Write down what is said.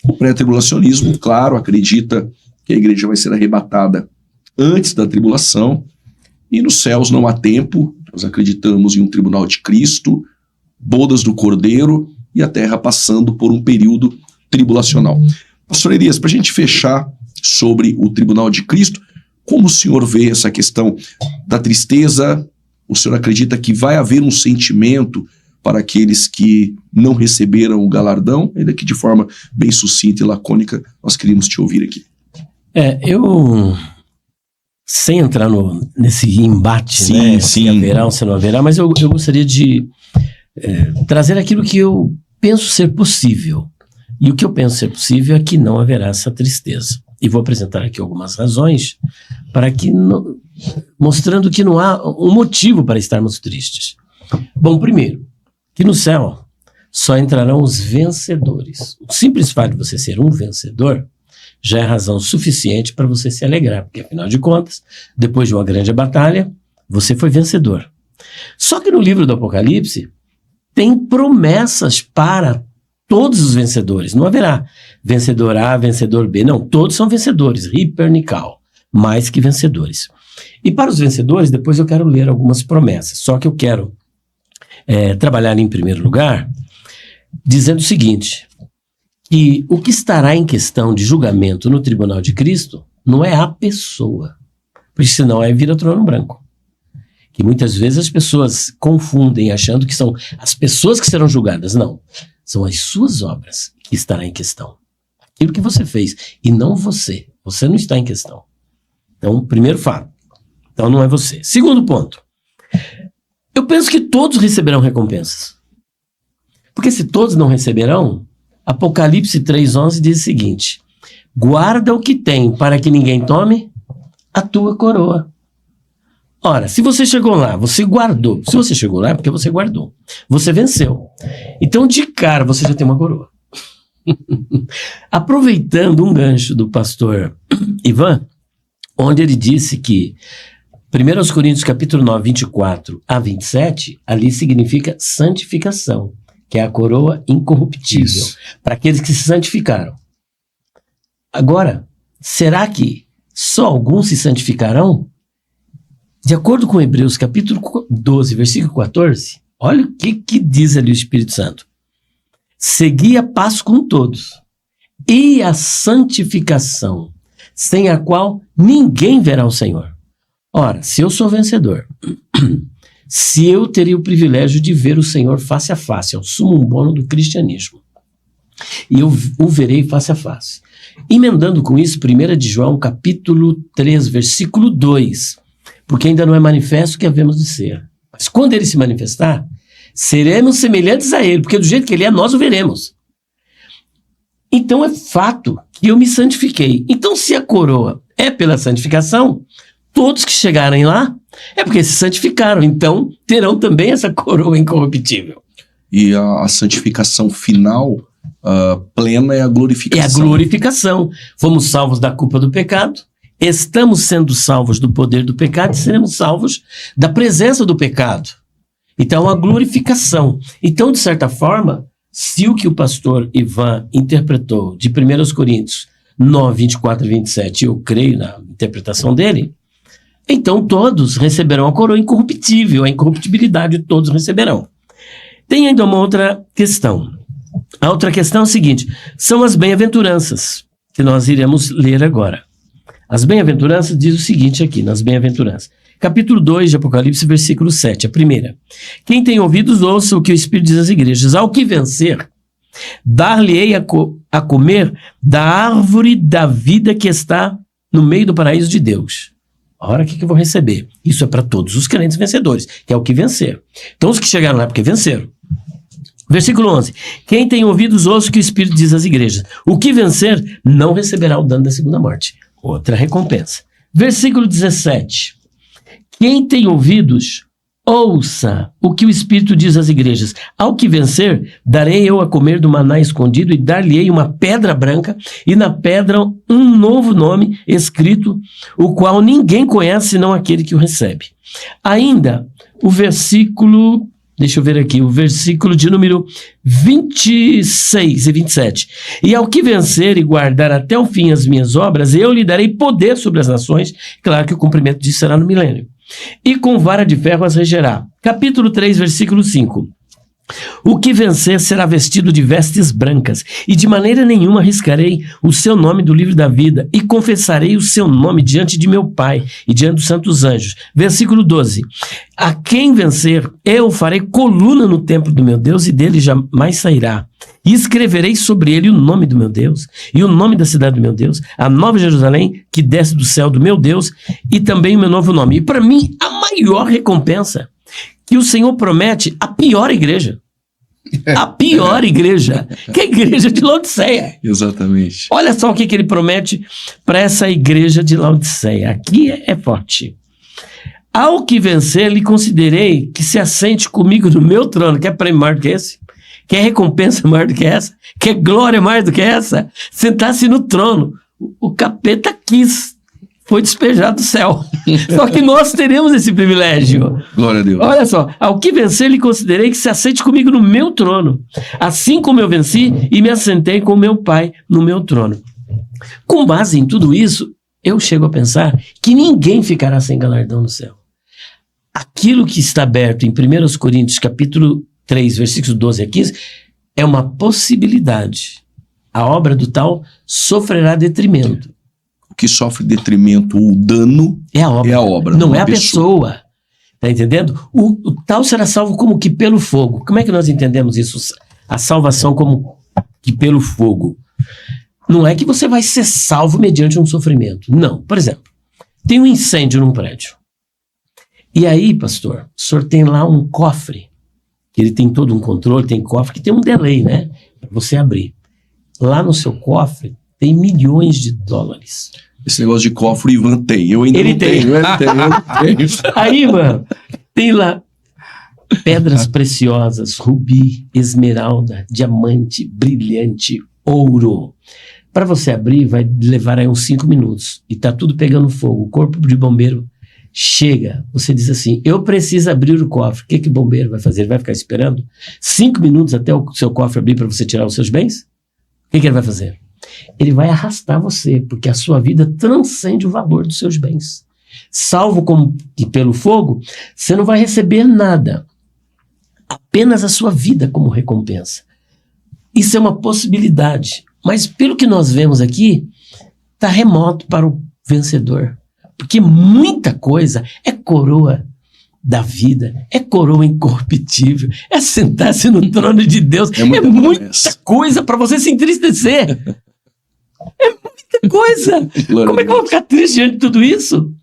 O pré-tribulacionismo, claro, acredita que a igreja vai ser arrebatada antes da tribulação, e nos céus não há tempo. Nós acreditamos em um tribunal de Cristo, bodas do Cordeiro e a terra passando por um período tribulacional. Pastor Elias, para a gente fechar sobre o tribunal de Cristo, como o senhor vê essa questão da tristeza? O senhor acredita que vai haver um sentimento para aqueles que não receberam o galardão? Ainda que de forma bem sucinta e lacônica, nós queríamos te ouvir aqui. Sem entrar nesse embate, sim. Se haverá ou se não haverá, mas eu gostaria de trazer aquilo que eu penso ser possível. E o que eu penso ser possível é que não haverá essa tristeza. E vou apresentar aqui algumas razões para que mostrando que não há um motivo para estarmos tristes. Bom, primeiro, que no céu só entrarão os vencedores. O simples fato de você ser um vencedor já é razão suficiente para você se alegrar, porque afinal de contas, depois de uma grande batalha, você foi vencedor. Só que no livro do Apocalipse tem promessas para todos os vencedores. Não haverá vencedor A, vencedor B. Não, todos são vencedores. Hipernical, mais que vencedores. E para os vencedores, depois eu quero ler algumas promessas. Só que eu quero trabalhar em primeiro lugar, dizendo o seguinte, que o que estará em questão de julgamento no tribunal de Cristo não é a pessoa, porque senão aí vira trono branco. Que muitas vezes as pessoas confundem achando que são as pessoas que serão julgadas. Não, são as suas obras que estará em questão. Aquilo que você fez, e não você. Você não está em questão. Então, primeiro fato. Então não é você. Segundo ponto. Eu penso que todos receberão recompensas. Porque se todos não receberão, Apocalipse 3,11 diz o seguinte: guarda o que tem para que ninguém tome a tua coroa. Ora, se você chegou lá, você guardou. Se você chegou lá é porque você guardou. Você venceu. Então, de cara, você já tem uma coroa. Aproveitando um gancho do pastor Ivan, onde ele disse que 1 Coríntios capítulo 9, 24 a 27, ali significa santificação, que é a coroa incorruptível, para aqueles que se santificaram. Agora, será que só alguns se santificarão? De acordo com Hebreus capítulo 12, versículo 14, olha o que diz ali o Espírito Santo. Segui a paz com todos e a santificação, sem a qual ninguém verá o Senhor. Ora, se eu sou vencedor, se eu teria o privilégio de ver o Senhor face a face, é o sumo bono do cristianismo, e eu o verei face a face. Emendando com isso, 1 de João, capítulo 3, versículo 2, porque ainda não é manifesto o que havemos de ser. Mas quando ele se manifestar, seremos semelhantes a ele, porque do jeito que ele é, nós o veremos. Então é fato que eu me santifiquei. Então se a coroa é pela santificação, todos que chegarem lá é porque se santificaram, então terão também essa coroa incorruptível. E a santificação final, plena, é a glorificação. É a glorificação. Fomos salvos da culpa do pecado, estamos sendo salvos do poder do pecado e seremos salvos da presença do pecado. Então, a glorificação. Então, de certa forma, se o que o pastor Ivan interpretou de 1 Coríntios 9, 24 e 27, eu creio na interpretação dele, então todos receberão a coroa incorruptível, a incorruptibilidade todos receberão. Tem ainda uma outra questão. A outra questão é a seguinte, são as bem-aventuranças, que nós iremos ler agora. As bem-aventuranças diz o seguinte aqui, nas bem-aventuranças. Capítulo 2 de Apocalipse, versículo 7, a primeira. Quem tem ouvidos, ouça o que o Espírito diz às igrejas. Ao que vencer, dar-lhe-ei a comer da árvore da vida que está no meio do paraíso de Deus. Ora, o que eu vou receber? Isso é para todos os crentes vencedores, que é o que vencer. Então, os que chegaram lá é porque venceram. Versículo 11. Quem tem ouvidos, ouça o que o Espírito diz às igrejas. O que vencer não receberá o dano da segunda morte. Outra recompensa. Versículo 17. Quem tem ouvidos, ouça o que o Espírito diz às igrejas. Ao que vencer, darei eu a comer do maná escondido e dar-lhe-ei uma pedra branca e na pedra um novo nome escrito, o qual ninguém conhece senão aquele que o recebe. Ainda, o versículo Deixa eu ver aqui, o versículo de número 26 e 27. E ao que vencer e guardar até o fim as minhas obras, eu lhe darei poder sobre as nações. Claro que o cumprimento disso será no milênio. E com vara de ferro as regerá. Capítulo 3, versículo 5. O que vencer será vestido de vestes brancas, e de maneira nenhuma arriscarei o seu nome do livro da vida, e confessarei o seu nome diante de meu Pai e diante dos santos anjos. Versículo 12. A quem vencer, eu farei coluna no templo do meu Deus, e dele jamais sairá. E escreverei sobre ele o nome do meu Deus, e o nome da cidade do meu Deus, a nova Jerusalém, que desce do céu do meu Deus, e também o meu novo nome. E para mim, a maior recompensa que o Senhor promete a pior igreja. A pior igreja, que é a igreja de Laodiceia. Exatamente. Olha só o que ele promete para essa igreja de Laodiceia. Aqui é forte. Ao que vencer, lhe considerei que se assente comigo no meu trono. Quer prêmio maior do que esse? Quer recompensa maior do que essa? Quer glória mais do que essa? Sentar-se no trono. O capeta quis. Foi despejado do céu. Só que nós teremos esse privilégio. Glória a Deus. Olha só, ao que vencer, lhe considerei que se assente comigo no meu trono, assim como eu venci e me assentei com meu Pai no meu trono. Com base em tudo isso, eu chego a pensar que ninguém ficará sem galardão no céu. Aquilo que está aberto em 1 Coríntios, capítulo 3, versículos 12 a 15, é uma possibilidade. A obra do tal sofrerá detrimento. Que sofre detrimento ou dano é a obra, não é a pessoa. Tá entendendo? O tal será salvo como que pelo fogo. Como é que nós entendemos isso? A salvação como que pelo fogo. Não é que você vai ser salvo mediante um sofrimento. Não. Por exemplo, tem um incêndio num prédio. E aí, pastor, o senhor tem lá um cofre, que ele tem todo um controle, tem cofre que tem um delay, né? Para você abrir. Lá no seu cofre tem milhões de dólares. Esse negócio de cofre, o Ivan tem. Eu ainda não tenho. Eu não tenho. Aí, mano, tem lá pedras preciosas, rubi, esmeralda, diamante, brilhante, ouro. Para você abrir, vai levar aí uns 5 minutos. E tá tudo pegando fogo. O corpo de bombeiro chega. Você diz assim, eu preciso abrir o cofre. O que o bombeiro vai fazer? Ele vai ficar esperando 5 minutos até o seu cofre abrir para você tirar os seus bens? O que ele vai fazer? Ele vai arrastar você, porque a sua vida transcende o valor dos seus bens. Salvo como que pelo fogo, você não vai receber nada. Apenas a sua vida como recompensa. Isso é uma possibilidade. Mas pelo que nós vemos aqui, está remoto para o vencedor. Porque muita coisa é coroa da vida, é coroa incorruptível, é sentar-se no trono de Deus, é muita coisa para você se entristecer. É muita coisa. Como é que eu vou ficar triste diante de tudo isso?